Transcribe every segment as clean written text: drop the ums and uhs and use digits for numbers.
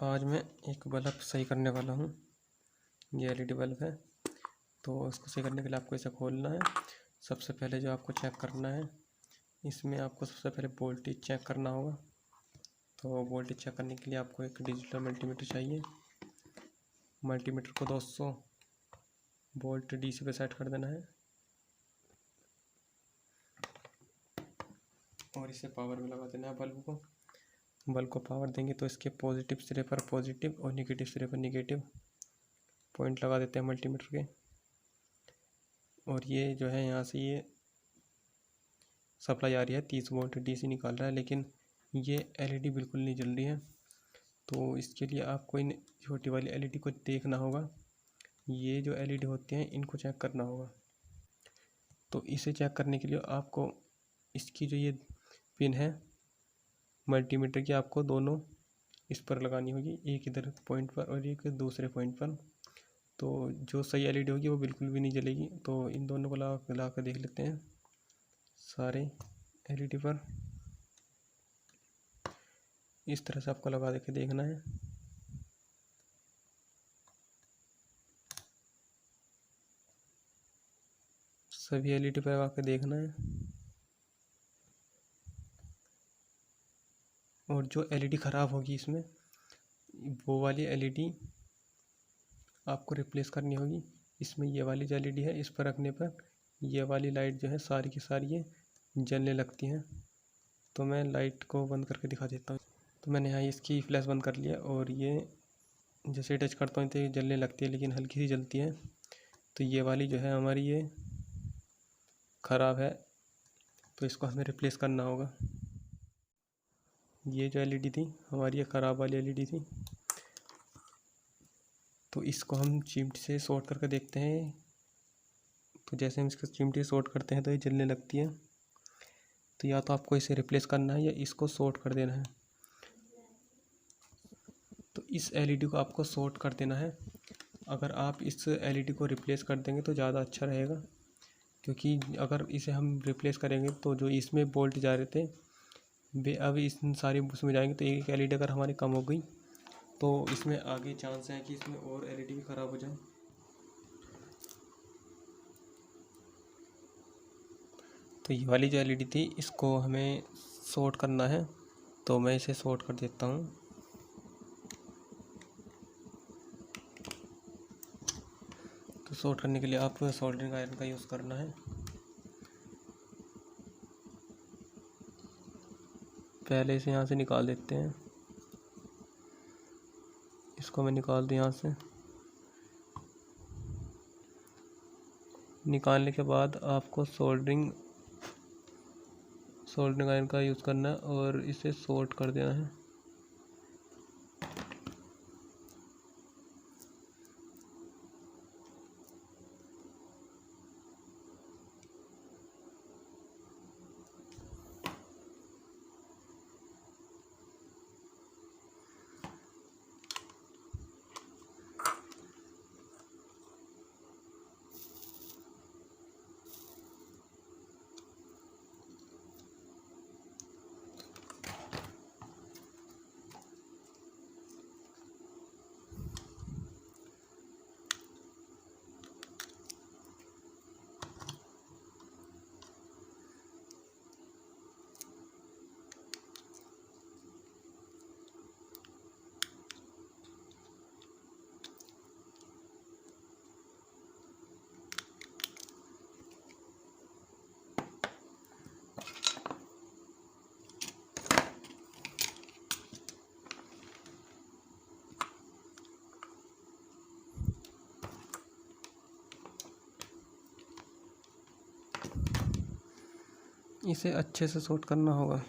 आज मैं एक बल्ब सही करने वाला हूँ। ये एलईडी बल्ब है, तो इसको सही करने के लिए आपको इसे खोलना है। सबसे पहले जो आपको चेक करना है, इसमें आपको सबसे पहले वोल्टेज चेक करना होगा। तो वोल्टेज चेक करने के लिए आपको एक डिजिटल मल्टीमीटर चाहिए। मल्टीमीटर को 200 वोल्ट डीसी पे सेट कर देना है और इसे पावर में लगा देना है। बल्ब को पावर देंगे तो इसके पॉजिटिव सिरे पर पॉजिटिव और निगेटिव सिरे पर निगेटिव पॉइंट लगा देते हैं मल्टीमीटर के। और ये जो है यहाँ से ये सप्लाई आ रही है, 30 वोल्ट डीसी निकाल रहा है, लेकिन ये एलईडी बिल्कुल नहीं जल रही है। तो इसके लिए आपको इन छोटी वाली एलईडी को देखना होगा। ये जो एलईडी होती हैं इनको चेक करना होगा। तो इसे चेक करने के लिए आपको इसकी जो ये पिन है मल्टीमीटर की, आपको दोनों इस पर लगानी होगी, एक इधर पॉइंट पर और एक दूसरे पॉइंट पर। तो जो सही एलईडी होगी वो बिल्कुल भी नहीं जलेगी। तो इन दोनों को लगा कर देख लेते हैं सारे एलईडी पर। इस तरह से आपको लगा के देखना है। सभी एलईडी पर लगा के देखना है। और जो एलईडी ख़राब होगी इसमें, वो वाली एलईडी आपको रिप्लेस करनी होगी। इसमें ये वाली जो एलईडी है, इस पर रखने पर ये वाली लाइट जो है सारी की सारी ये जलने लगती हैं। तो मैं लाइट को बंद करके दिखा देता हूँ। तो मैंने यहाँ इसकी फ्लैश बंद कर लिया और ये जैसे टच करता हूँ तो ये जलने लगती है, लेकिन हल्की सी जलती है। तो ये वाली जो है हमारी ये ख़राब है, तो इसको हमें रिप्लेस करना होगा। ये जो एलईडी थी हमारी, ये ख़राब वाली एलईडी थी। तो इसको हम चिमटी से शॉर्ट करके देखते हैं। तो जैसे हम इसको चिमटी से शॉर्ट करते हैं तो ये जलने लगती है। तो या तो आपको इसे रिप्लेस करना है या इसको शॉर्ट कर देना है। तो इस एलईडी को आपको शॉर्ट कर देना है। अगर आप इस एलईडी को रिप्लेस कर देंगे तो ज़्यादा अच्छा रहेगा, क्योंकि अगर इसे हम रिप्लेस करेंगे तो जो इसमें बोल्ट जा रहे थे वे अब इस सारी उसमें जाएंगे। तो एक एलईडी अगर हमारी कम हो गई तो इसमें आगे चांस है कि इसमें और एलईडी भी ख़राब हो जाए। तो ये वाली जो एलईडी थी इसको हमें शॉर्ट करना है। तो मैं इसे शॉर्ट कर देता हूँ। तो शॉर्ट करने के लिए आप सोल्डरिंग आयरन का यूज़ करना है। पहले इसे यहाँ से निकाल देते हैं। इसको मैं निकाल दूँ यहाँ से। निकालने के बाद आपको सोल्डरिंग आयरन का यूज़ करना है और इसे शॉर्ट कर देना है। इसे अच्छे से शॉर्ट करना होगा।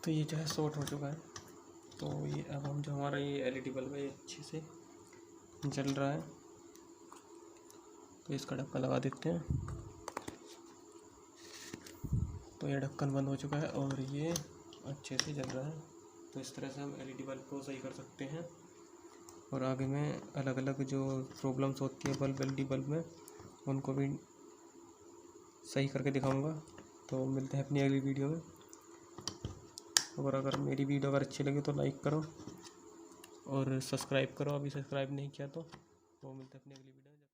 तो ये जो है शॉर्ट हो चुका है। तो ये अब हम जो हमारा ये एलईडी बल्ब है ये अच्छे से जल रहा है, तो इसका ढक्कन लगा देते हैं। तो ये ढक्कन बंद हो चुका है और ये अच्छे से जल रहा है। तो इस तरह से हम एलईडी बल्ब को सही कर सकते हैं। और आगे में अलग अलग जो प्रॉब्लम्स होती है बल्ब एलईडी बल्ब में, उनको भी सही करके दिखाऊंगा। तो मिलते हैं अपनी अगली वीडियो में। और अगर मेरी वीडियो अगर अच्छी लगी तो लाइक करो और सब्सक्राइब करो, अभी सब्सक्राइब नहीं किया तो मिलते हैं अपनी अगली वीडियो में।